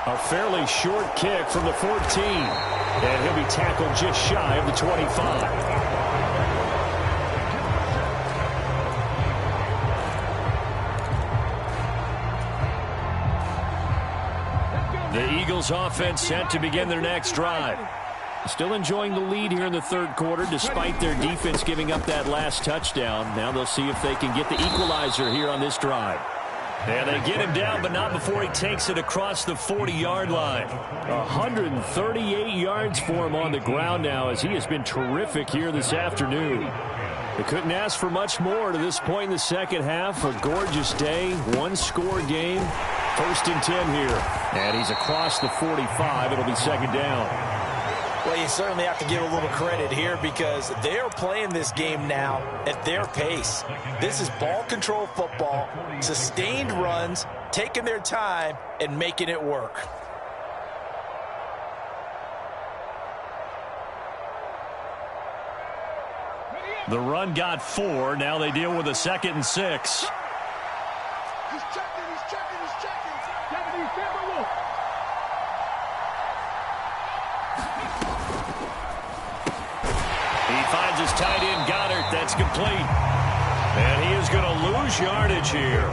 A fairly short kick from the 14. And he'll be tackled just shy of the 25. The Eagles offense set to begin their next drive. Still enjoying the lead here in the third quarter despite their defense giving up that last touchdown. Now they'll see if they can get the equalizer here on this drive. And they get him down, but not before he takes it across the 40-yard line. 138 yards for him on the ground now as he has been terrific here this afternoon. They couldn't ask for much more to this point in the second half. A gorgeous day, one-score game. 1st and 10 here. And he's across the 45. It'll be second down. Well, you certainly have to give a little credit here because they're playing this game now at their pace. This is ball control football, sustained runs, taking their time, and making it work. The run got 4. Now they deal with a 2nd and 6. Finds his tight end, Goddard. That's complete. And he is going to lose yardage here.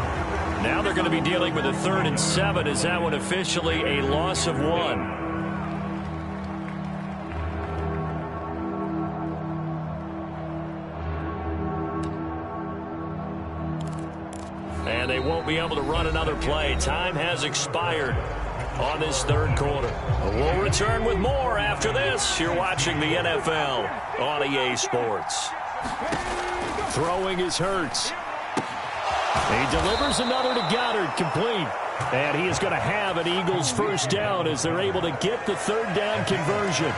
Now they're going to be dealing with a 3rd and 7. Is that one officially a loss of 1? And they won't be able to run another play. Time has expired on this third quarter. We'll return with more after this. You're watching the NFL on EA Sports. Throwing is Hurts. He delivers another to Goddard, complete. And he is going to have an Eagles first down as they're able to get the 3rd down conversion.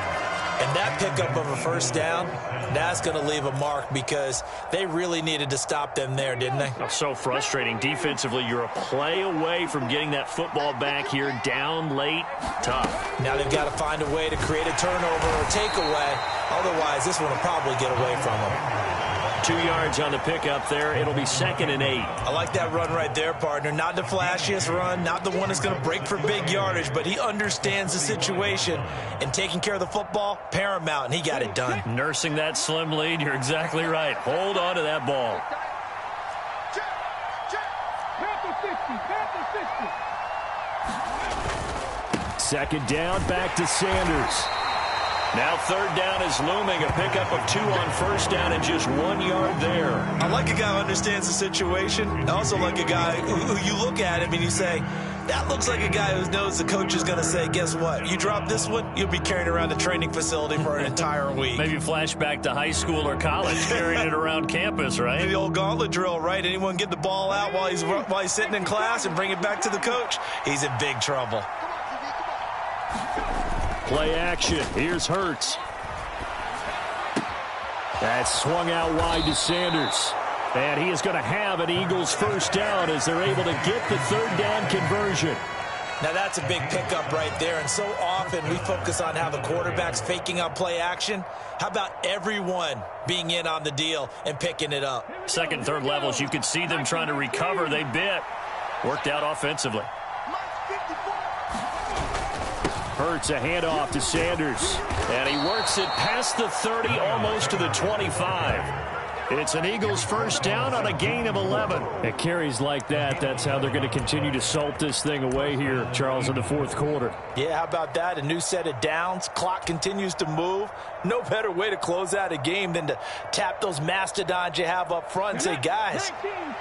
And that pickup of a first down, that's going to leave a mark because they really needed to stop them there, didn't they? Oh, so frustrating. Defensively, you're a play away from getting that football back here down late. Tough. Now they've got to find a way to create a turnover or takeaway. Otherwise, this one will probably get away from them. 2 yards on the pickup there. It'll be 2nd and 8. I like that run right there, partner. Not the flashiest run, not the one that's going to break for big yardage, but he understands the situation, and taking care of the football, paramount, and he got it done. Nursing that slim lead, you're exactly right. Hold on to that ball. Second down, back to Sanders. Now 3rd down is looming. A pickup of 2 on 1st down and just 1 yard there. I like a guy who understands the situation. I also like a guy who you look at him and you say, that looks like a guy who knows the coach is going to say, guess what? You drop this one, you'll be carrying around the training facility for an entire week. Maybe flashback to high school or college, carrying it around campus, right? The old gauntlet drill, right? Anyone get the ball out while he's sitting in class and bring it back to the coach? He's in big trouble. Play action. Here's Hurts. That's swung out wide to Sanders. And he is going to have an Eagles first down as they're able to get the 3rd down conversion. Now that's a big pickup right there, and so often we focus on how the quarterback's faking out play action. How about everyone being in on the deal and picking it up? 2nd, 3rd levels, you could see them trying to recover. They bit. Worked out offensively. Hurts a handoff to Sanders. And he works it past the 30, almost to the 25. It's an Eagles first down on a gain of 11. It carries like that. That's how they're going to continue to salt this thing away here, Charles, in the 4th quarter. Yeah, how about that? A new set of downs. Clock continues to move. No better way to close out a game than to tap those mastodons you have up front and say, guys,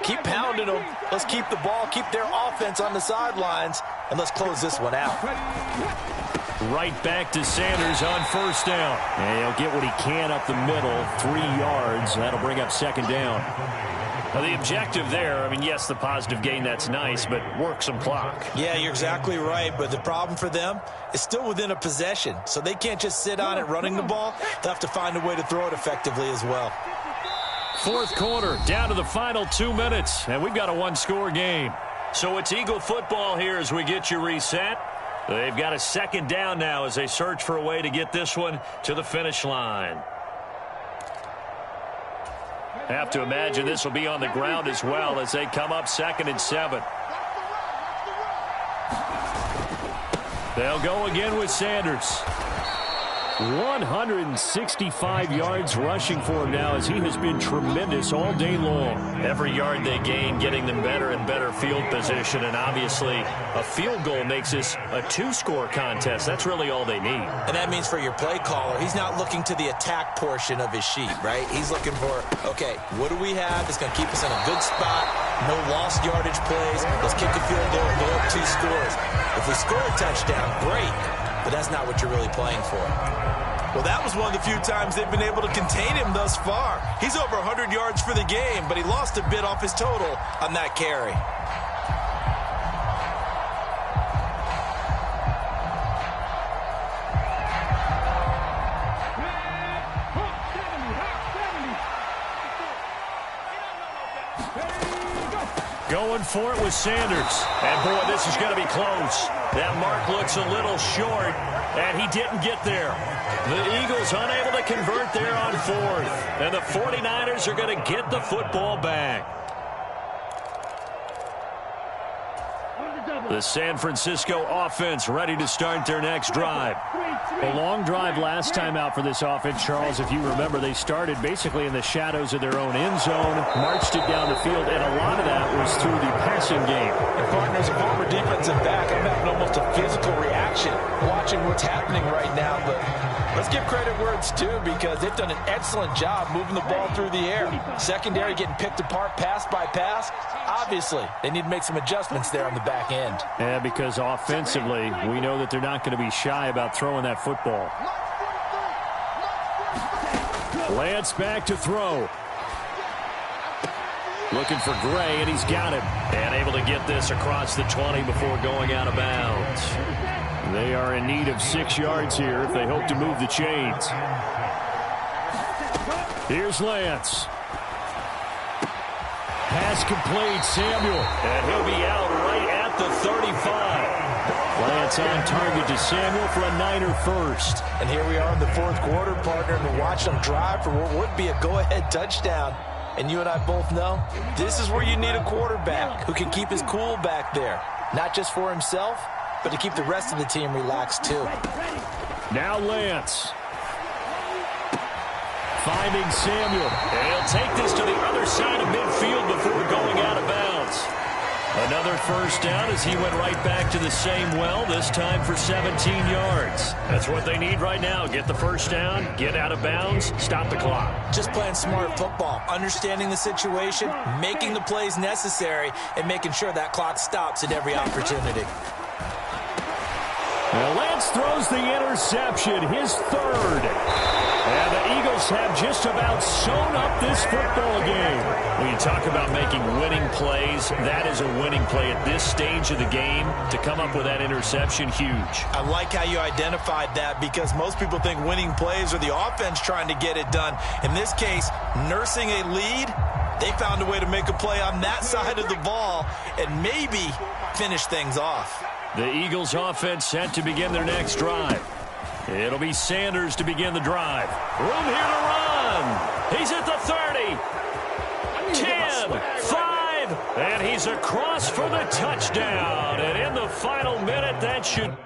keep pounding them. Let's keep the ball, keep their offense on the sidelines, and let's close this one out. Right back to Sanders on first down. And he'll get what he can up the middle, 3 yards. That'll bring up 2nd down. Now, the objective there, I mean, yes, the positive gain, that's nice, but work some clock. Yeah, you're exactly right, but the problem for them is still within a possession, so they can't just sit on it running the ball. They'll have to find a way to throw it effectively as well. 4th quarter, down to the final 2 minutes, and we've got a one-score game. So it's Eagle football here as we get you reset. They've got a 2nd down now as they search for a way to get this one to the finish line. Have to imagine this will be on the ground as well as they come up 2nd and 7. They'll go again with Sanders. 165 yards rushing for him now as he has been tremendous all day long. Every yard they gain getting them better and better field position, and obviously a field goal makes this a two-score contest. That's really all they need. And that means for your play caller, he's not looking to the attack portion of his sheet, right? He's looking for, okay, what do we have that's going to keep us in a good spot? No lost yardage plays. Let's kick a field goal and go up 2 scores. If we score a touchdown, great, but that's not what you're really playing for. Well, that was one of the few times they've been able to contain him thus far. He's over 100 yards for the game, but he lost a bit off his total on that carry. Going for it with Sanders. And, boy, this is going to be close. That mark looks a little short, and he didn't get there. The Eagles unable to convert there on 4th. And the 49ers are going to get the football back. The San Francisco offense ready to start their next drive. A long drive last time out for this offense, Charles. If you remember, they started basically in the shadows of their own end zone, marched it down the field, and a lot of that was through the passing game. And partners, a former defensive back, I'm having almost a physical reaction watching what's happening right now. But let's give credit where it's due because they've done an excellent job moving the ball through the air. Secondary getting picked apart pass by pass. Obviously, they need to make some adjustments there on the back end. Yeah, because offensively, we know that they're not going to be shy about throwing that football. Lance back to throw. Looking for Gray, and he's got him. And able to get this across the 20 before going out of bounds. They are in need of 6 yards here if they hope to move the chains. Here's Lance. Pass complete, Samuel. And he'll be out right at the 35. Lance on target to Samuel for a Niner first. And here we are in the 4th quarter, partner, and we're watching them drive for what would be a go-ahead touchdown. And you and I both know this is where you need a quarterback who can keep his cool back there. Not just for himself, but to keep the rest of the team relaxed too. Now Lance. Finding Samuel. And he'll take this to the other side of midfield before going out of bounds. Another first down as he went right back to the same well, this time for 17 yards. That's what they need right now. Get the first down, get out of bounds, stop the clock. Just playing smart football, understanding the situation, making the plays necessary, and making sure that clock stops at every opportunity. Now Lance throws the interception, his 3rd. And the Eagles have just about sewn up this football game. When you talk about making winning plays, that is a winning play at this stage of the game. To come up with that interception, huge. I like how you identified that because most people think winning plays are the offense trying to get it done. In this case, nursing a lead, they found a way to make a play on that side of the ball and maybe finish things off. The Eagles offense set to begin their next drive. It'll be Sanders to begin the drive. Room here to run. He's at the 30. 10, 5, and he's across for the touchdown. And in the final minute, that should...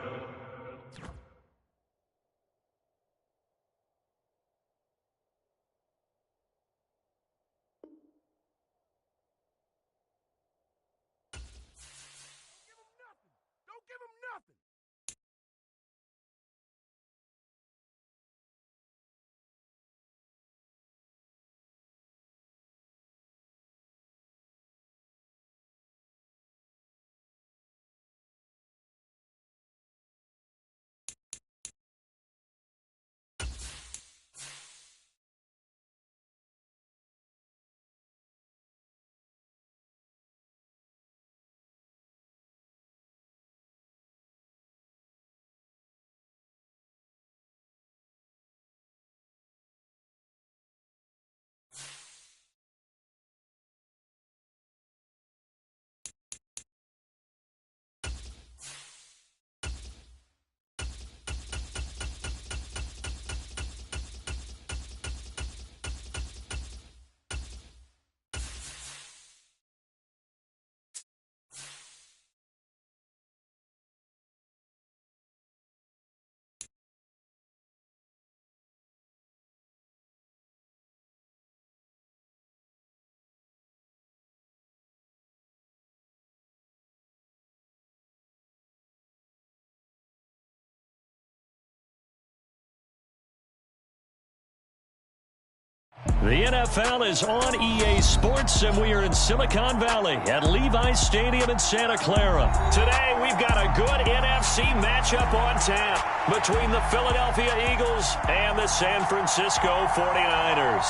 The NFL is on EA Sports, and we are in Silicon Valley at Levi's Stadium in Santa Clara. Today, we've got a good NFC matchup on tap between the Philadelphia Eagles and the San Francisco 49ers.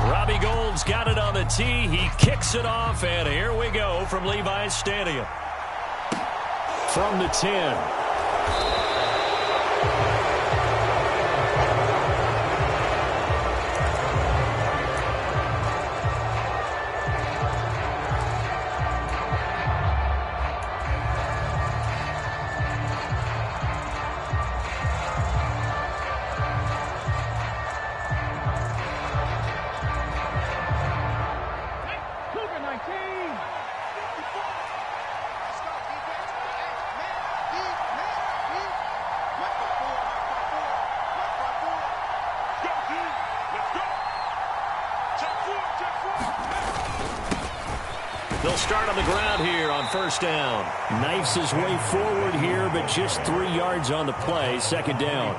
Robbie Gould's got it on the tee. He kicks it off, and here we go from Levi's Stadium. From the 10. They'll start on the ground here on first down. Knifes his way forward here, but just 3 yards on the play. Second down.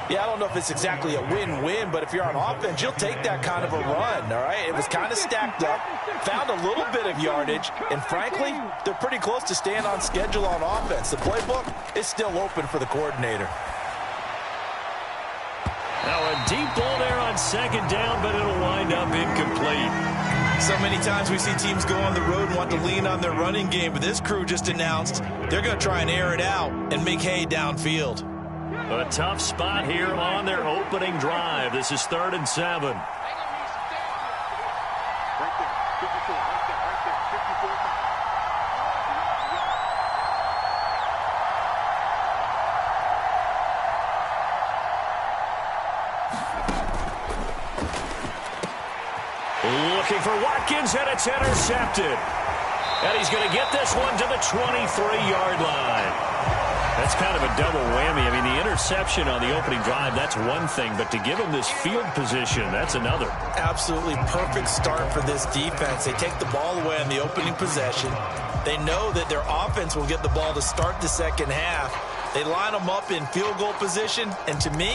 Yeah, I don't know if it's exactly a win-win, but if you're on offense, you'll take that kind of a run, all right? It was kind of stacked up, found a little bit of yardage, and frankly, they're pretty close to staying on schedule on offense. The playbook is still open for the coordinator. Now a deep ball there on second down, but it'll wind up incomplete. So many times we see teams go on the road and want to lean on their running game, but this crew just announced they're going to try and air it out and make hay downfield. A tough spot here on their opening drive. This is 3rd and 7. Looking for Watkins, and it's intercepted. And he's going to get this one to the 23-yard line. That's kind of a double whammy. I mean, the interception on the opening drive, that's one thing, but to give him this field position, that's another. Absolutely perfect start for this defense. They take the ball away on the opening possession. They know that their offense will get the ball to start the second half. They line them up in field goal position, and to me,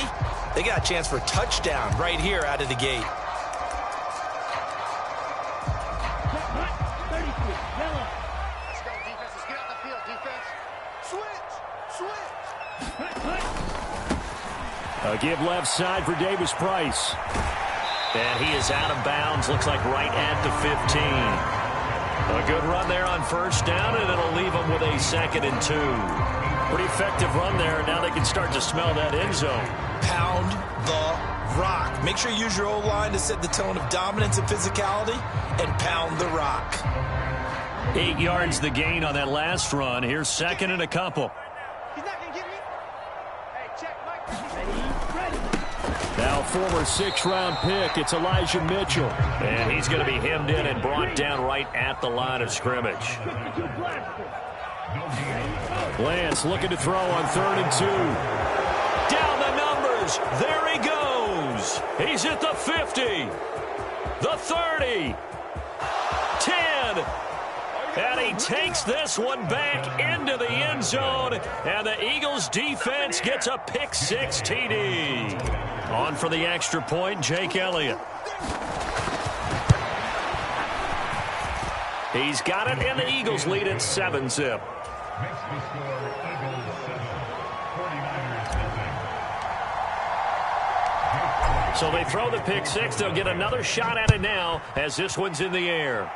they got a chance for a touchdown right here out of the gate. A give left side for Davis Price. And he is out of bounds, looks like right at the 15. A good run there on first down, and it'll leave them with a 2nd and 2. Pretty effective run there, and now they can start to smell that end zone. Pound the rock. Make sure you use your O-line to set the tone of dominance and physicality, and pound the rock. 8 yards the gain on that last run. Here's 2nd and a couple. Now former 6th-round pick, it's Elijah Mitchell. And he's going to be hemmed in and brought down right at the line of scrimmage. Lance looking to throw on 3rd and 2. Down the numbers. There he goes. He's at the 50. The 30. 10. And he takes this one back into the end zone. And the Eagles defense gets a pick-6 TD. On for the extra point, Jake Elliott. He's got it, and the Eagles lead at 7-zip. So they throw the pick-6. They'll get another shot at it now as this one's in the air.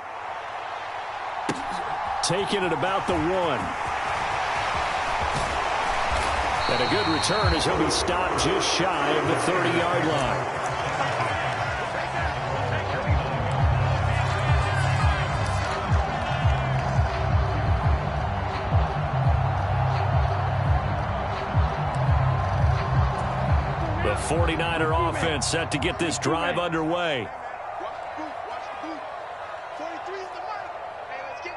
Taking it about the 1. And a good return as he'll be stopped just shy of the 30-yard line. The 49er offense set to get this drive underway.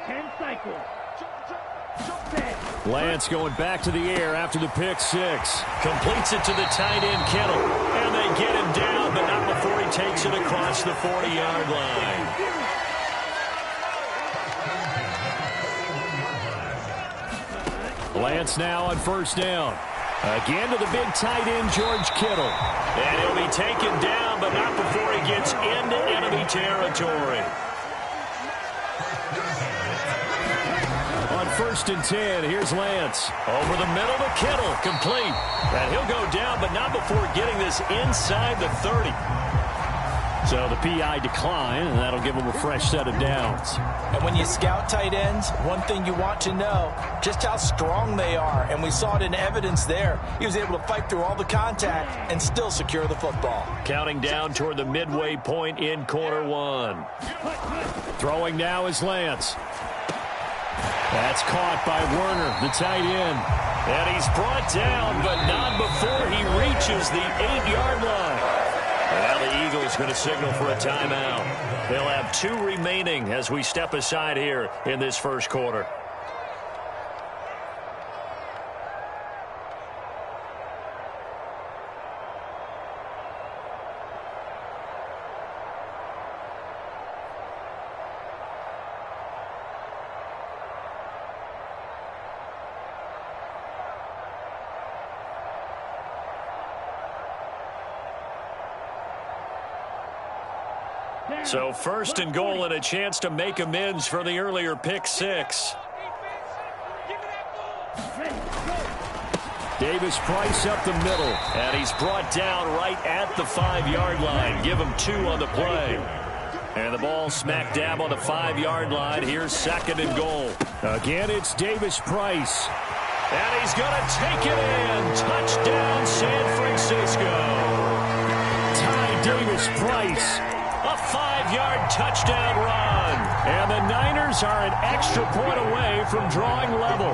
10 cycles. Lance going back to the air after the pick-6. Completes it to the tight end, Kittle. And they get him down, but not before he takes it across the 40-yard line. Lance now on first down. Again to the big tight end, George Kittle. And he'll be taken down, but not before he gets into enemy territory. On 1st and 10, here's Lance. Over the middle to Kittle, complete. And he'll go down, but not before getting this inside the 30. So the PI decline, and that'll give him a fresh set of downs. And when you scout tight ends, one thing you want to know, just how strong they are. And we saw it in evidence there. He was able to fight through all the contact and still secure the football. Counting down toward the midway point in quarter one. Throwing now is Lance. That's caught by Werner, the tight end. And he's brought down, but not before he reaches the 8-yard line. And now the Eagles going to signal for a timeout. They'll have 2 remaining as we step aside here in this first quarter. So 1st and goal and a chance to make amends for the earlier pick 6. Davis Price up the middle, and he's brought down right at the 5-yard line. Give him 2 on the play. And the ball smack dab on the 5-yard line. Here's 2nd and goal. Again, it's Davis Price. And he's going to take it in. Touchdown, San Francisco. Ty Davis Price. A 5-yard touchdown run. And the Niners are an extra point away from drawing level.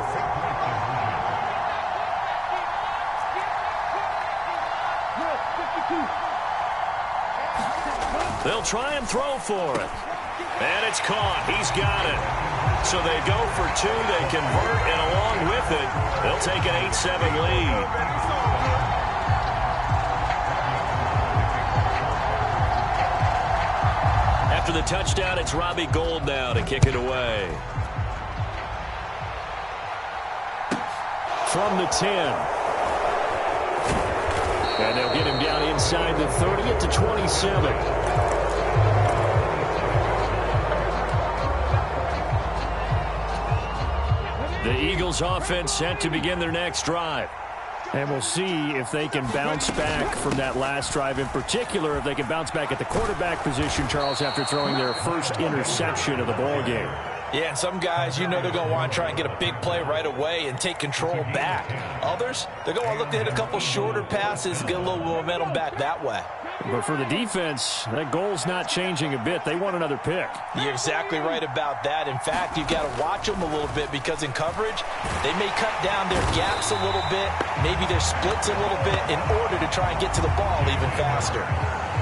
They'll try and throw for it. And it's caught. He's got it. So they go for 2. They convert, and along with it, they'll take an 8-7 lead. After the touchdown, it's Robbie Gould now to kick it away. From the 10. And they'll get him down inside the 30 at the 27. The Eagles offense set to begin their next drive. And we'll see if they can bounce back from that last drive. In particular, if they can bounce back at the quarterback position, Charles, after throwing their first interception of the ballgame. Yeah, and some guys, you know they're going to want to try and get a big play right away and take control back. Others, they're going to look to hit a couple shorter passes, get a little momentum back that way. But for the defense, that goal's not changing a bit. They want another pick. You're exactly right about that. In fact, you've got to watch them a little bit because in coverage, they may cut down their gaps a little bit, maybe their splits a little bit in order to try and get to the ball even faster.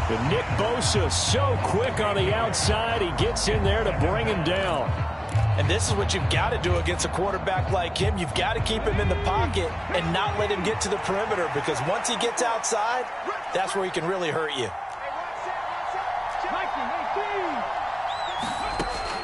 But Nick Bosa so quick on the outside, he gets in there to bring him down. And this is what you've got to do against a quarterback like him. You've got to keep him in the pocket and not let him get to the perimeter, because once he gets outside, that's where he can really hurt you.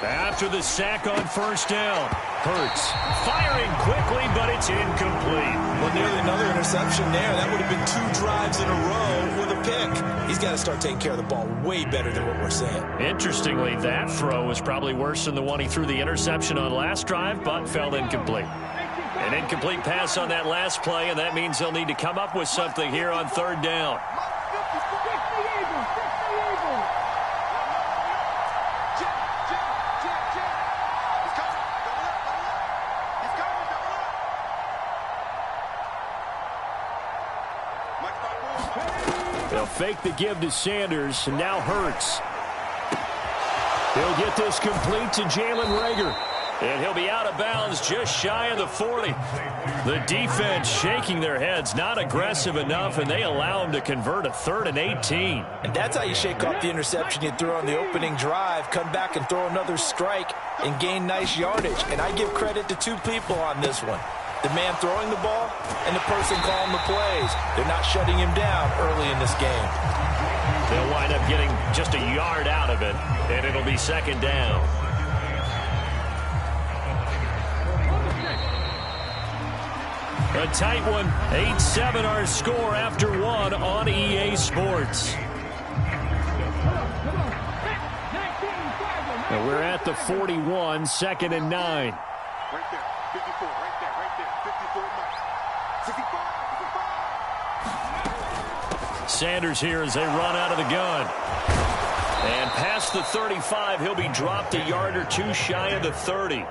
After the sack on first down, Hurts firing quickly, but it's incomplete. Well, nearly another interception there. That would have been 2 drives in a row with a pick. He's got to start taking care of the ball way better than what we're seeing. Interestingly, that throw was probably worse than the one he threw the interception on last drive, but fell incomplete. An incomplete pass on that last play, and that means they'll need to come up with something here on third down. They'll fake the give to Sanders, and now Hurts. He'll get this complete to Jalen Reagor. And he'll be out of bounds just shy of the 40. The defense shaking their heads, not aggressive enough, and they allow him to convert a 3rd and 18. And that's how you shake off the interception you threw on the opening drive, come back and throw another strike and gain nice yardage. And I give credit to 2 people on this one. The man throwing the ball and the person calling the plays. They're not shutting him down early in this game. They'll wind up getting just a yard out of it, and it'll be 2nd down. A tight one. 8-7 our score after one on EA Sports. And we're at the 41, 2nd and 9. Right there, 54, right there, 54. 55. Sanders here as they run out of the gun. And past the 35, he'll be dropped a yard or two shy of the 30.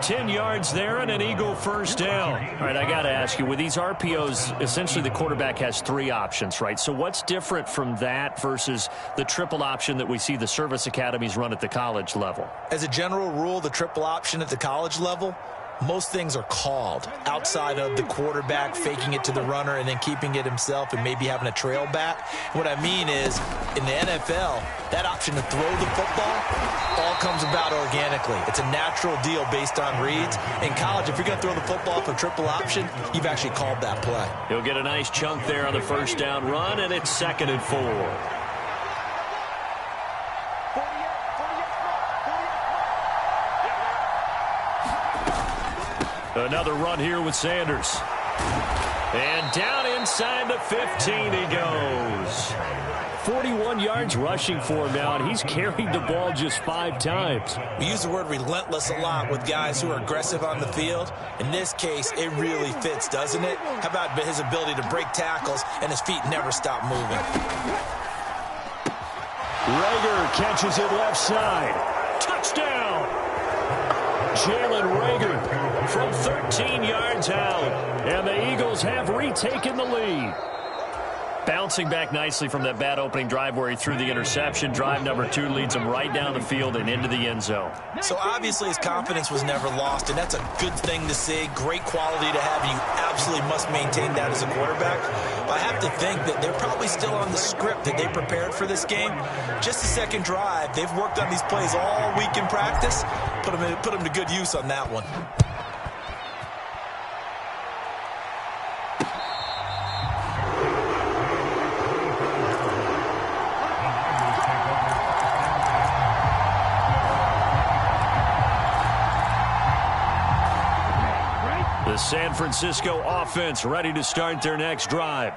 10 yards there and an Eagle first down. All right, I got to ask you, with these RPOs, essentially the quarterback has 3 options, right? So what's different from that versus the triple option that we see the service academies run at the college level? As a general rule, the triple option at the college level, most things are called outside of the quarterback faking it to the runner and then keeping it himself and maybe having a trail back. What I mean is, in the NFL, that option to throw the football all comes about organically. It's a natural deal based on reads. In college, if you're going to throw the football for triple option, you've actually called that play. He'll get a nice chunk there on the first down run, and it's 2nd and 4. Another run here with Sanders. And down inside the 15 he goes. 41 yards rushing for him now, and he's carried the ball just 5 times. We use the word relentless a lot with guys who are aggressive on the field. In this case, it really fits, doesn't it? How about his ability to break tackles and his feet never stop moving? Rager catches it left side. Touchdown! Jalen Rager from 13 yards out. And the Eagles have retaken the lead. Bouncing back nicely from that bad opening drive where he threw the interception. Drive number 2 leads him right down the field and into the end zone. So obviously his confidence was never lost, and that's a good thing to see. Great quality to have. You absolutely must maintain that as a quarterback. But I have to think that they're probably still on the script that they prepared for this game. Just the second drive. They've worked on these plays all week in practice. Put them to good use on that one. The San Francisco offense ready to start their next drive.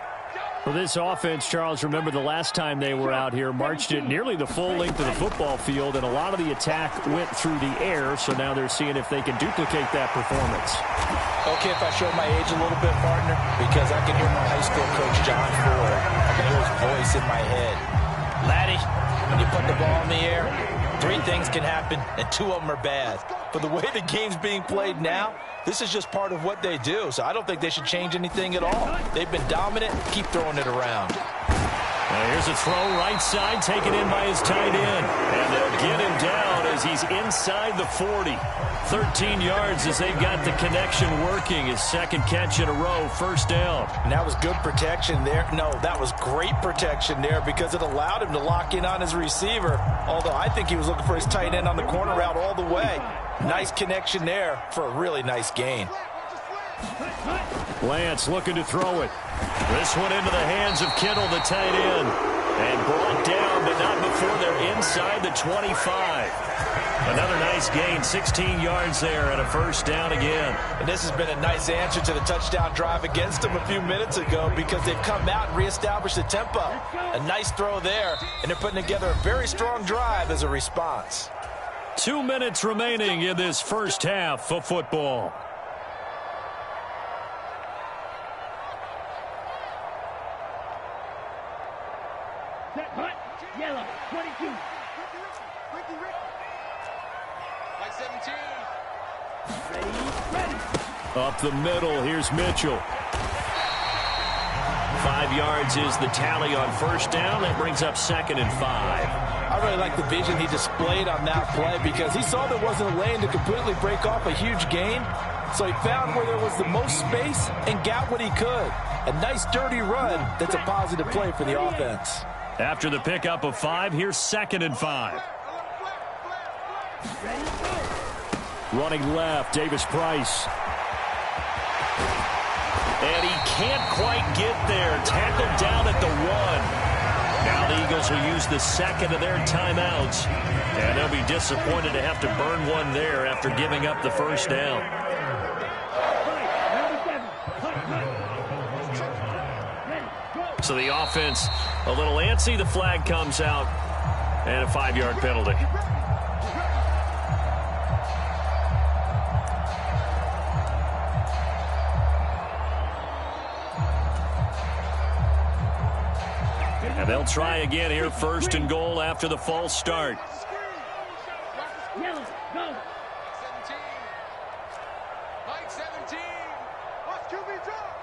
Well, this offense, Charles, remember the last time they were out here, marched it nearly the full length of the football field, and a lot of the attack went through the air, so now they're seeing if they can duplicate that performance. Okay, if I show my age a little bit, partner, because I can hear my high school coach, John Ford. I can hear his voice in my head. Laddie, when you put the ball in the air, 3 things can happen, and 2 of them are bad. But the way the game's being played now, this is just part of what they do. So I don't think they should change anything at all. They've been dominant. Keep throwing it around. Now here's a throw right side, taken in by his tight end. And they'll get him down as he's inside the 40. 13 yards as they've got the connection working. His second catch in a row, first down. And that was good protection there. No, that was great protection there because it allowed him to lock in on his receiver. Although I think he was looking for his tight end on the corner route all the way. Nice connection there for a really nice gain. Lance looking to throw it. This one into the hands of Kittle, the tight end. And brought down, but not before they're inside the 25. Another nice gain, 16 yards there and a first down again. And this has been a nice answer to the touchdown drive against them a few minutes ago because they've come out and reestablished the tempo. A nice throw there, and they're putting together a very strong drive as a response. 2 minutes remaining in this first half of football. Yellow, 22. Like 17. Ready. Up the middle, here's Mitchell. 5 yards is the tally on first down. That brings up 2nd and 5. I really like the vision he displayed on that play because he saw there wasn't a lane to completely break off a huge gain. So he found where there was the most space and got what he could. A nice dirty run that's a positive play for the offense. After the pickup of 5, here's 2nd and 5. Running left, Davis Price. And he can't quite get there. Tackled down at the 1. Now the Eagles will use the second of their timeouts. And they'll be disappointed to have to burn one there after giving up the first down. So the offense a little antsy. The flag comes out, and a 5-yard penalty. And they'll try again here, 1st and goal after the false start. Yellow, go. 17. Mike 17. Watch QB drop.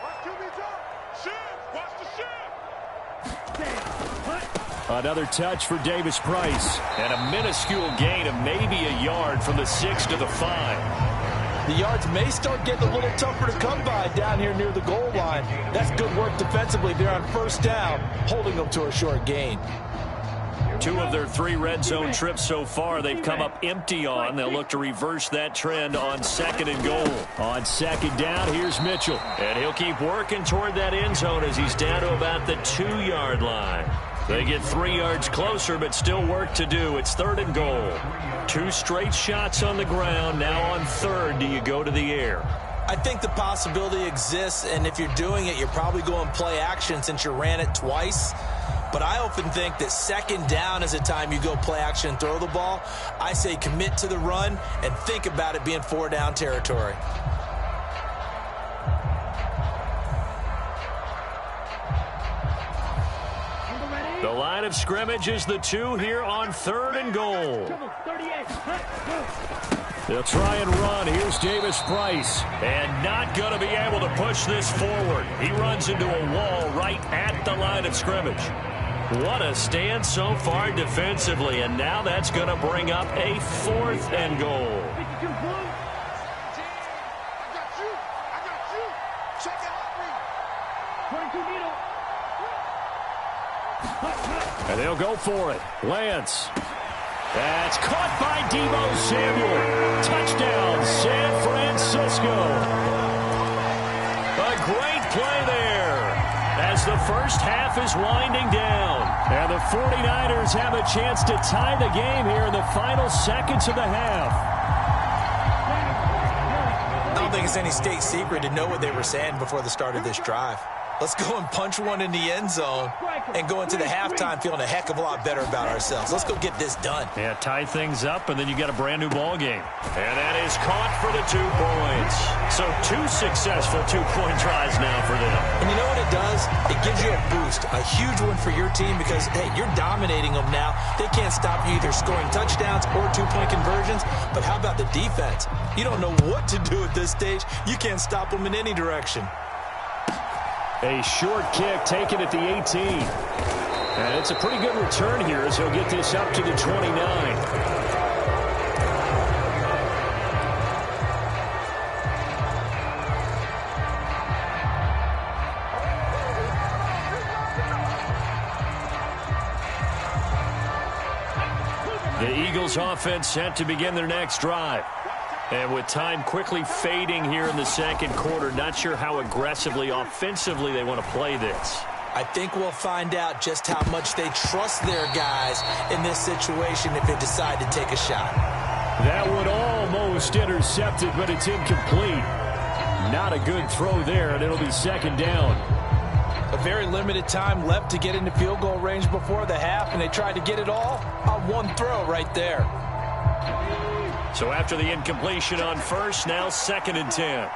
Watch QB drop. Shift. Watch the shift. Another touch for Davis Price. And a minuscule gain of maybe a yard from the 6 to the 5. The yards may start getting a little tougher to come by down here near the goal line. That's good work defensively. They're on 1st down, holding them to a short gain. 2 of their 3 red zone trips so far they've come up empty on. They'll look to reverse that trend on 2nd and goal. On 2nd down, here's Mitchell. And he'll keep working toward that end zone as he's down to about the 2-yard line. They get 3 yards closer, but still work to do. It's 3rd and goal. 2 straight shots on the ground. Now on 3rd, do you go to the air? I think the possibility exists, and if you're doing it, you're probably going play action since you ran it twice. But I often think that 2nd down is a time you go play action and throw the ball. I say commit to the run and think about it being 4-down territory. The line of scrimmage is the 2 here on 3rd and goal. They'll try and run. Here's Davis Price. And not going to be able to push this forward. He runs into a wall right at the line of scrimmage. What a stand so far defensively. And now that's going to bring up a 4th and goal. And they'll go for it. Lance. That's caught by Deebo Samuel. Touchdown, San Francisco. A great play there as the first half is winding down. And the 49ers have a chance to tie the game here in the final seconds of the half. I don't think it's any state secret to know what they were saying before the start of this drive. Let's go and punch one in the end zone and go into the halftime feeling a heck of a lot better about ourselves. Let's go get this done. Yeah, tie things up, and then you got a brand new ball game. And that is caught for the 2 points. So 2 successful 2-point tries now for them. And you know what it does? It gives you a boost, a huge one for your team because, hey, you're dominating them now. They can't stop you either scoring touchdowns or 2-point conversions. But how about the defense? You don't know what to do at this stage. You can't stop them in any direction. A short kick taken at the 18. And it's a pretty good return here as he'll get this up to the 29. The Eagles offense set to begin their next drive. And with time quickly fading here in the 2nd quarter, not sure how aggressively, offensively they want to play this. I think we'll find out just how much they trust their guys in this situation if they decide to take a shot. That one almost intercepted, but it's incomplete. Not a good throw there, and it'll be 2nd down. A very limited time left to get into field goal range before the half, and they tried to get it all on one throw right there. So after the incompletion on 1st, now 2nd and 10.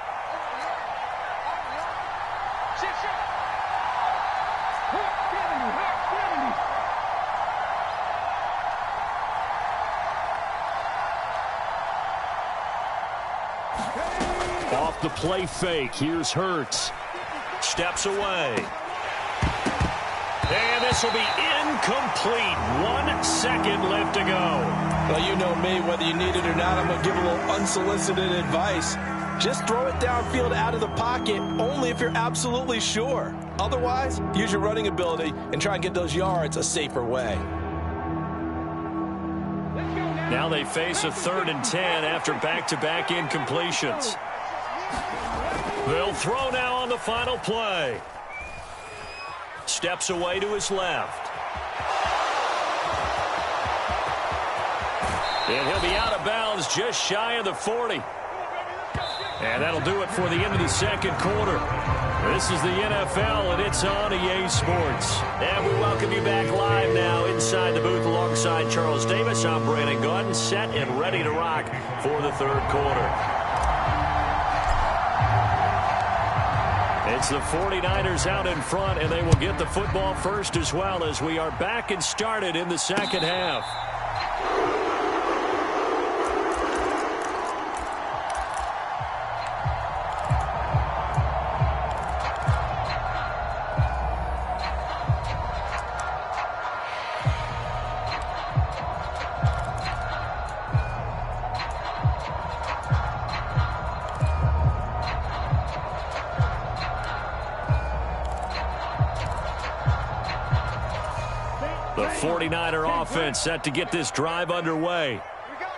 Off the play fake, here's Hurts. Steps away. And this will be incomplete. 1 second left to go. Well, you know me, whether you need it or not, I'm going to give a little unsolicited advice. Just throw it downfield out of the pocket, only if you're absolutely sure. Otherwise, use your running ability and try and get those yards a safer way. Now they face a 3rd and 10 after back-to-back incompletions. They'll throw now on the final play. Steps away to his left. And he'll be out of bounds just shy of the 40. And that'll do it for the end of the second quarter. This is the NFL, and it's on EA Sports. And we welcome you back live now inside the booth alongside Charles Davis. I'm Brandon Gaudin, set and ready to rock for the third quarter. It's the 49ers out in front, and they will get the football first as well as we are back and started in the second half. The 49er offense set to get this drive underway.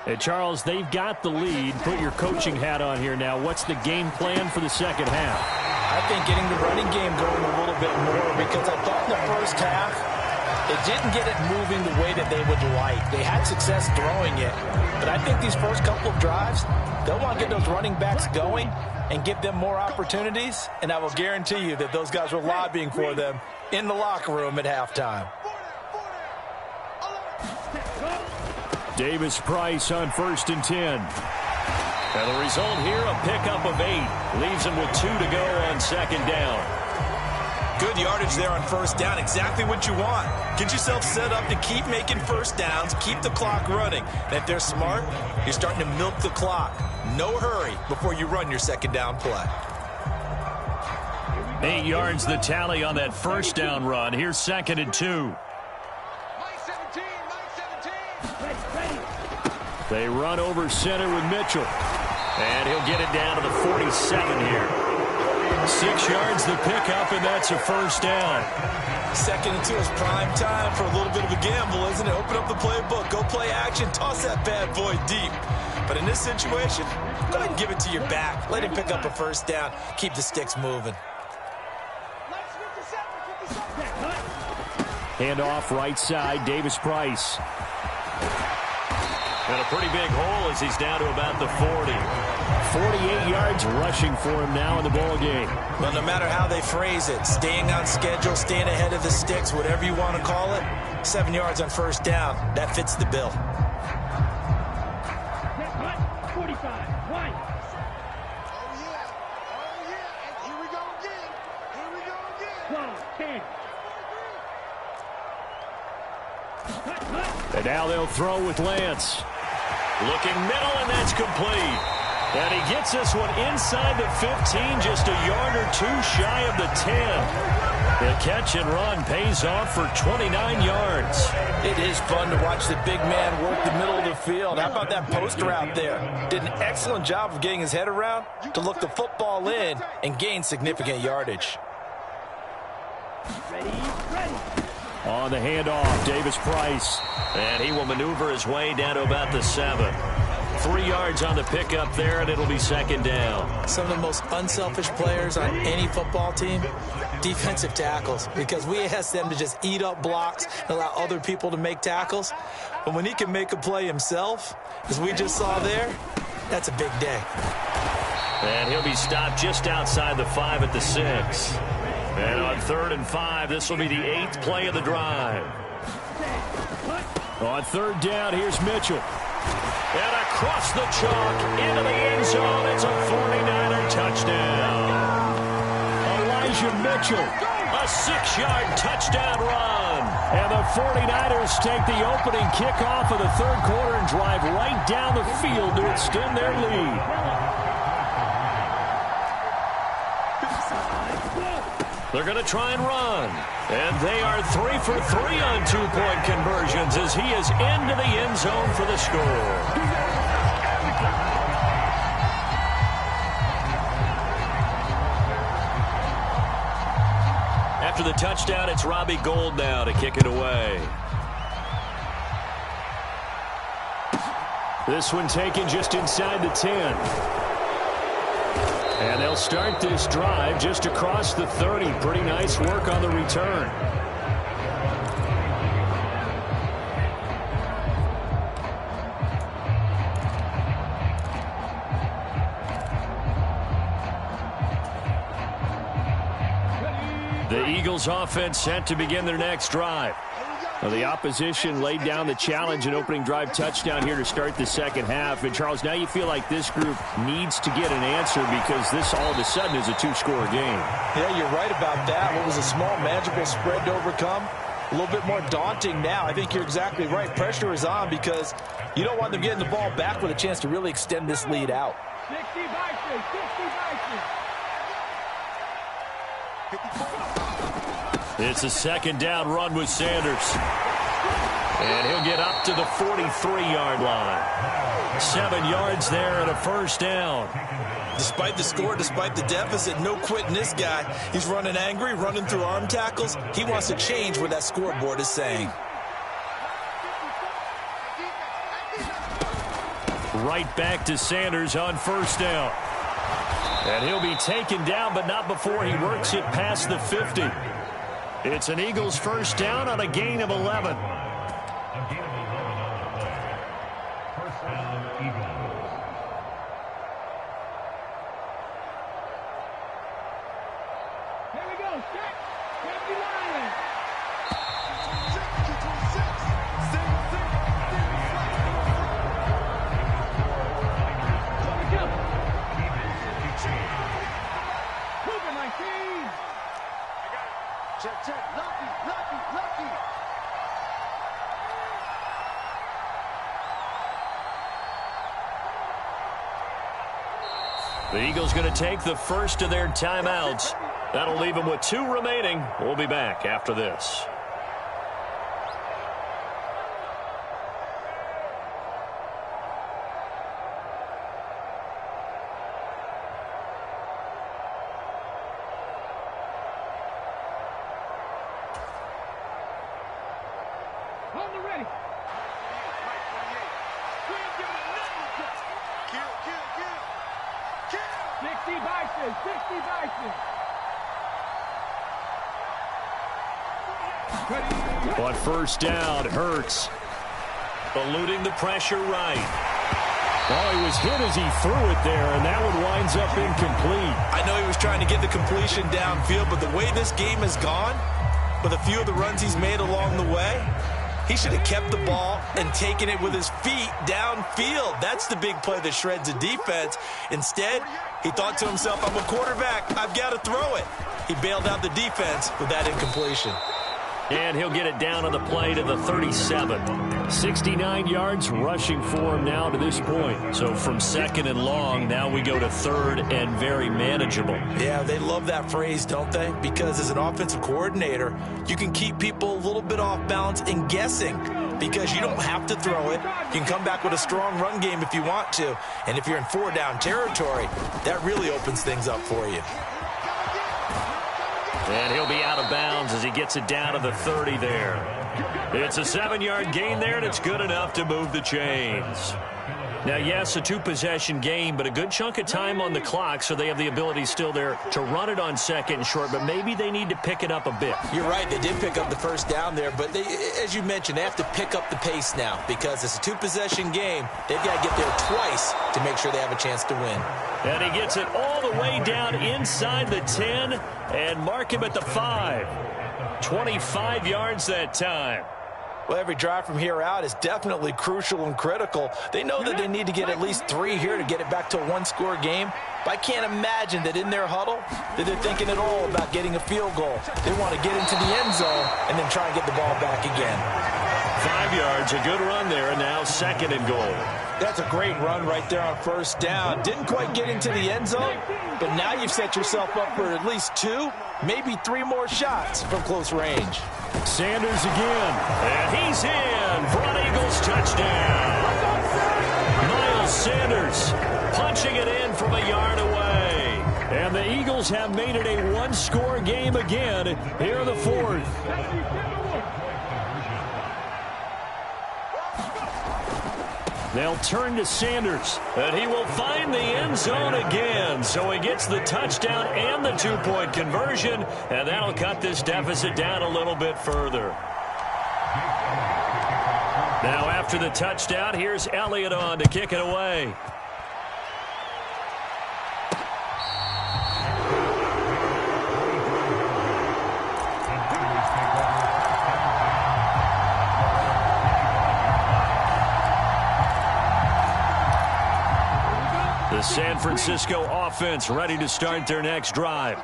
And Charles, they've got the lead. Put your coaching hat on here now. What's the game plan for the second half? I think getting the running game going a little bit more, because I thought in the first half it didn't get it moving the way that they would like. They had success throwing it, but I think these first couple of drives, they'll want to get those running backs going and give them more opportunities, and I will guarantee you that those guys were lobbying for them in the locker room at halftime. Davis Price on 1st and 10. And the result here, a pickup of 8. Leaves him with 2 to go on second down. Good yardage there on first down. Exactly what you want. Get yourself set up to keep making first downs, keep the clock running. And if they're smart, you're starting to milk the clock. No hurry before you run your second down play. 8 yards the tally on that first down run. Here's 2nd and 2. They run over center with Mitchell. And he'll get it down to the 47 here. 6 yards the pickup, and that's a first down. 2nd and 2 is prime time for a little bit of a gamble, isn't it? Open up the playbook, go play action, toss that bad boy deep. But in this situation, go ahead and give it to your back. Let him pick up a first down. Keep the sticks moving. Handoff right side, Davis Price. And a pretty big hole as he's down to about the 40. 48 yards rushing for him now in the ball game. Well, no matter how they phrase it, staying on schedule, staying ahead of the sticks, whatever you want to call it, 7 yards on first down, that fits the bill. 45, right. Oh, yeah. And here we go again. 10. And now they'll throw with Lance. Looking middle, and that's complete. And he gets this one inside the 15, just a yard or 2 shy of the 10. The catch and run pays off for 29 yards. It is fun to watch the big man work the middle of the field. How about that poster out there? Did an excellent job of getting his head around to look the football in and gain significant yardage. Ready. On the handoff, Davis Price. And he will maneuver his way down to about the 7. 3 yards on the pickup there, and it'll be second down. Some of the most unselfish players on any football team, defensive tackles, because we ask them to just eat up blocks and allow other people to make tackles. But when he can make a play himself, as we just saw there, that's a big day. And he'll be stopped just outside the 5 at the 6. And on 3rd and 5, this will be the 8th play of the drive. On 3rd down, here's Mitchell. And across the chalk, into the end zone, it's a 49er touchdown. Elijah Mitchell, a 6-yard touchdown run. And the 49ers take the opening kickoff of the third quarter and drive right down the field to extend their lead. They're going to try and run. And they are 3 for 3 on 2-point conversions as he is into the end zone for the score. After the touchdown, it's Robbie Gould now to kick it away. This one taken just inside the 10. And they'll start this drive just across the 30. Pretty nice work on the return. The Eagles offense set to begin their next drive. Well, the opposition laid down the challenge and opening drive touchdown here to start the second half. And, Charles, now you feel like this group needs to get an answer because this all of a sudden is a two-score game. Yeah, you're right about that. What was a small, manageable spread to overcome? A little bit more daunting now. I think you're exactly right. Pressure is on because you don't want them getting the ball back with a chance to really extend this lead out. 60 Vikings, 60 Vikings. It's a second down run with Sanders. And he'll get up to the 43-yard line. 7 yards there and a first down. Despite the score, despite the deficit, no quitting this guy. He's running angry, running through arm tackles. He wants to change what that scoreboard is saying. Right back to Sanders on first down. And he'll be taken down, but not before he works it past the 50. It's an Eagles first down on a gain of 11. First down, Eagles. Here we go. Set. Safety line. Moving my team. Check, check. Lucky, lucky, lucky. The Eagles going to take the first of their timeouts. That'll leave them with 2 remaining. We'll be back after this. On the ready. 60 Vikings, 60 Vikings. On first down, Hurts eluding the pressure right. Oh, he was hit as he threw it there, and that one winds up incomplete. I know he was trying to get the completion downfield, but the way this game has gone, with a few of the runs he's made along the way, he should have kept the ball and taken it with his feet downfield. That's the big play that shreds a defense. Instead, he thought to himself, I'm a quarterback, I've got to throw it. He bailed out the defense with that incompletion. And he'll get it down on the play to the 37. 69 yards rushing for him now to this point. So from second and long, now we go to third and very manageable. Yeah, they love that phrase, don't they? Because as an offensive coordinator, you can keep people a little bit off balance and guessing because you don't have to throw it. You can come back with a strong run game if you want to. And if you're in 4-down territory, that really opens things up for you. And he'll be out of bounds as he gets it down to the 30 there. It's a 7-yard gain there, and it's good enough to move the chains. Now, yes, a 2-possession game, but a good chunk of time on the clock, so they have the ability still there to run it on second and short, but maybe they need to pick it up a bit. You're right. They did pick up the first down there, but they, as you mentioned, they have to pick up the pace now because it's a 2-possession game. They've got to get there twice to make sure they have a chance to win. And he gets it all the way down inside the 10 and mark him at the 5. 25 yards that time. Well, every drive from here out is definitely crucial and critical. They know that they need to get at least 3 here to get it back to a 1-score game. But I can't imagine that in their huddle that they're thinking at all about getting a field goal. They want to get into the end zone and then try and get the ball back again. 5 yards, a good run there, and now second and goal. That's a great run right there on first down. Didn't quite get into the end zone, but now you've set yourself up for at least 2, maybe 3 more shots from close range. Sanders again, and he's in for an Eagles touchdown. Miles Sanders punching it in from a yard away. And the Eagles have made it a 1-score game again here in the 4th. They'll turn to Sanders, and he will find the end zone again. So he gets the touchdown and the 2-point conversion, and that'll cut this deficit down a little bit further. Now after the touchdown, here's Elliott on to kick it away. The San Francisco offense ready to start their next drive.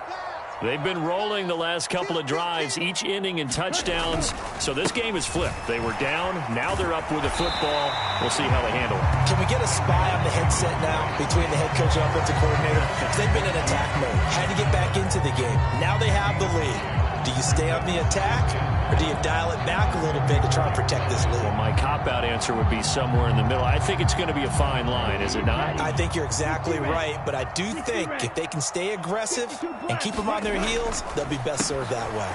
They've been rolling the last couple of drives, each inning in touchdowns. So this game is flipped. They were down. Now they're up with the football. We'll see how they handle it. Can we get a spy on the headset now between the head coach and offensive coordinator? Because they've been in attack mode. Had to get back into the game. Now they have the lead. Do you stay on the attack, or do you dial it back a little bit to try and protect this lead? Well, my cop-out answer would be somewhere in the middle. I think it's going to be a fine line, is it not? I think you're exactly right, but I do think if they can stay aggressive and keep them on their heels, they'll be best served that way.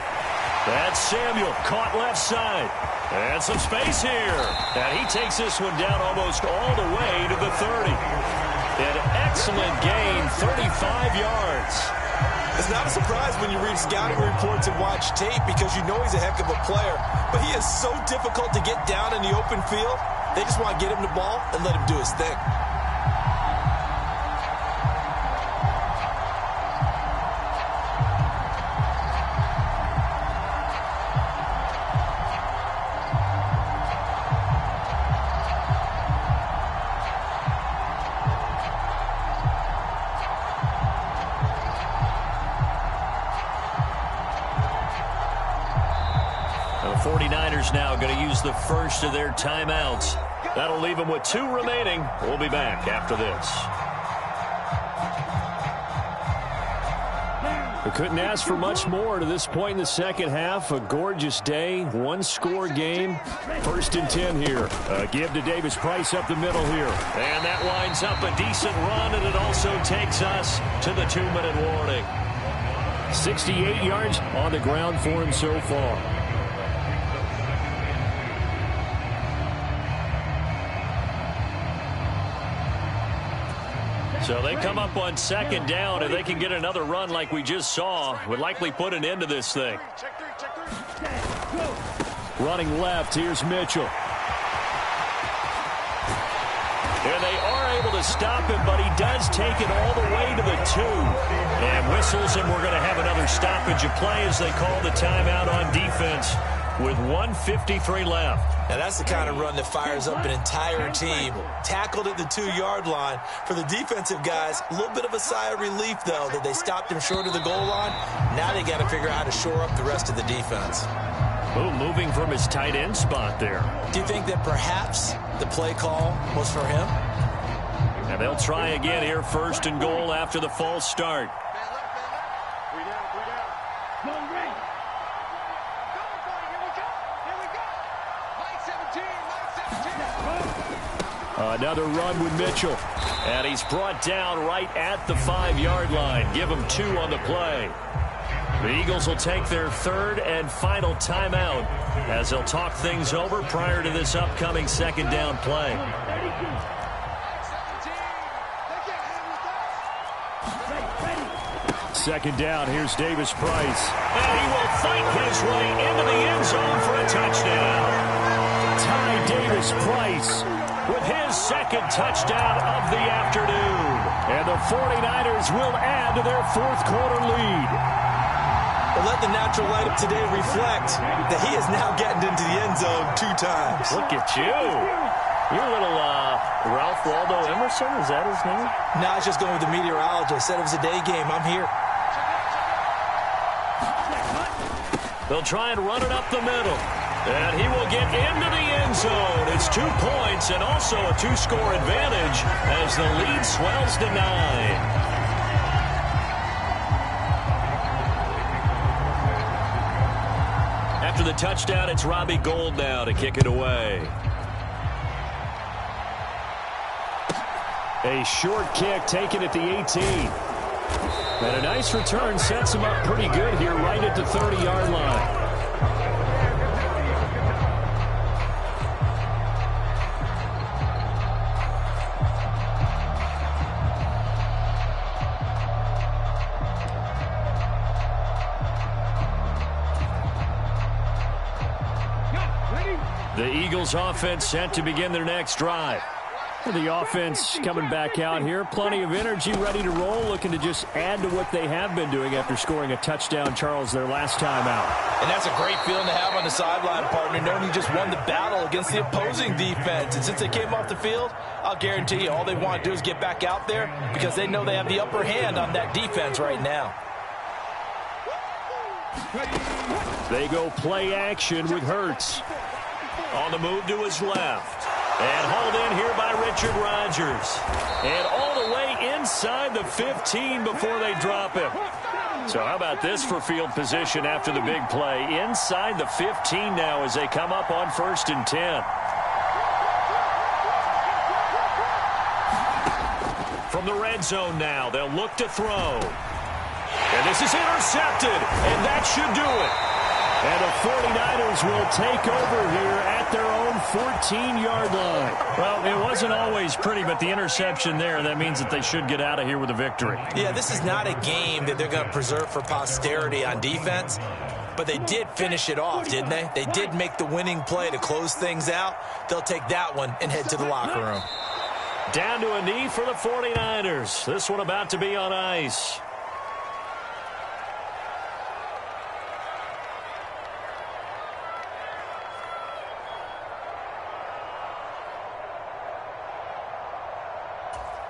That's Samuel, caught left side. And some space here. And he takes this one down almost all the way to the 30. An excellent gain, 35 yards. It's not a surprise when you read scouting reports and watch tape because you know he's a heck of a player. But he is so difficult to get down in the open field. They just want to get him the ball and let him do his thing. The 49ers now going to use the first of their timeouts. That'll leave them with 2 remaining. We'll be back after this. We couldn't ask for much more to this point in the second half. A gorgeous day, 1-score game. 1st and 10 here. Give to Davis Price up the middle here. And that winds up a decent run, and it also takes us to the 2-minute warning. 68 yards on the ground for him so far. So they come up on 2nd down. If they can get another run like we just saw, would likely put an end to this thing. Running left, here's Mitchell. And they are able to stop him, but he does take it all the way to the 2. And whistles, and we're going to have another stoppage of play as they call the timeout on defense with 1:53 left. Now that's the kind of run that fires up an entire team. Tackled at the 2-yard line. For the defensive guys, a little bit of a sigh of relief, though, that they stopped him short of the goal line. Now they got to figure out how to shore up the rest of the defense. Ooh, moving from his tight end spot there. Do you think that perhaps the play call was for him? And they'll try again here, 1st and goal after the false start. Another run with Mitchell. And he's brought down right at the 5-yard line. Give him 2 on the play. The Eagles will take their 3rd and final timeout as they'll talk things over prior to this upcoming 2nd down play. Second down, here's Davis Price. And he will fight his way into the end zone for a touchdown. Ty Davis Price with his 2nd touchdown of the afternoon. And the 49ers will add to their 4th quarter lead. Well, let the natural light of today reflect that he is now getting into the end zone 2 times. Look at you. You're a little Ralph Waldo Emerson, is that his name? No, I was just going with the meteorologist. Said it was a day game. I'm here. They'll try and run it up the middle. And he will get into the end zone. It's 2 points and also a 2-score advantage as the lead swells to 9. After the touchdown, it's Robbie Gould now to kick it away. A short kick taken at the 18. And a nice return sets him up pretty good here right at the 30-yard line. The Eagles offense set to begin their next drive. The offense coming back out here. Plenty of energy, ready to roll, looking to just add to what they have been doing after scoring a touchdown, Charles, their last time out. And that's a great feeling to have on the sideline, partner, knowing you just won the battle against the opposing defense. And since they came off the field, I'll guarantee you all they want to do is get back out there because they know they have the upper hand on that defense right now. They go play action with Hurts. On the move to his left. And hauled in here by Richard Rodgers. And all the way inside the 15 before they drop him. So how about this for field position after the big play? Inside the 15 now as they come up on 1st and 10. From the red zone now, they'll look to throw. And this is intercepted, and that should do it. And the 49ers will take over here at their own 14-yard line. Well, it wasn't always pretty, but the interception there, that means that they should get out of here with a victory. Yeah, this is not a game that they're going to preserve for posterity on defense, but they did finish it off, didn't they? They did make the winning play to close things out. They'll take that one and head to the locker room. Down to a knee for the 49ers. This one about to be on ice.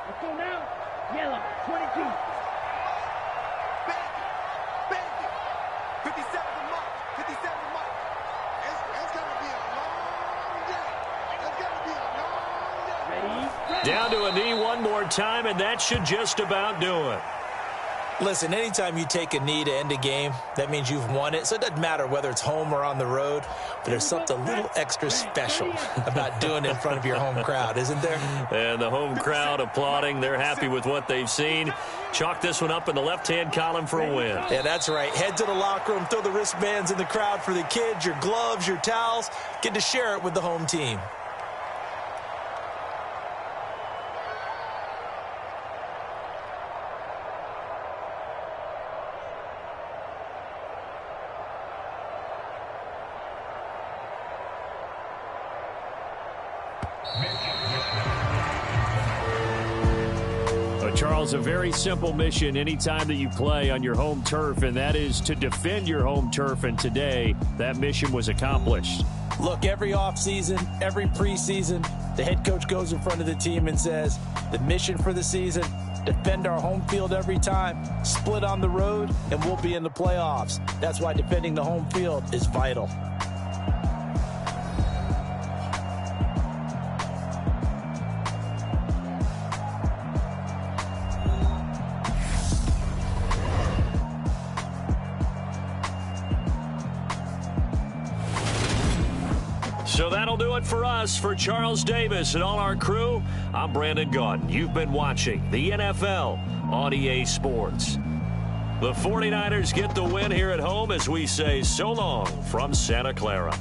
Let's go now. Yellow, 22. Baby. 57 mark. 57 mark. It's going to be a long day. It's going to be a long day. Ready? Down to a knee one more time, and that should just about do it. Listen, anytime you take a knee to end a game, that means you've won it. So it doesn't matter whether it's home or on the road, but there's something a little extra special about doing it in front of your home crowd, isn't there? And the home crowd applauding. They're happy with what they've seen. Chalk this one up in the left-hand column for a win. Yeah, that's right. Head to the locker room, throw the wristbands in the crowd for the kids, your gloves, your towels. Get to share it with the home team. Charles, a very simple mission anytime that you play on your home turf, and that is to defend your home turf, and today that mission was accomplished. Look, every offseason, every preseason, the head coach goes in front of the team and says, the mission for the season, defend our home field every time, split on the road, and we'll be in the playoffs. That's why defending the home field is vital. So that'll do it for us. For Charles Davis and all our crew, I'm Brandon Gaudin. You've been watching the NFL on EA Sports. The 49ers get the win here at home as we say so long from Santa Clara.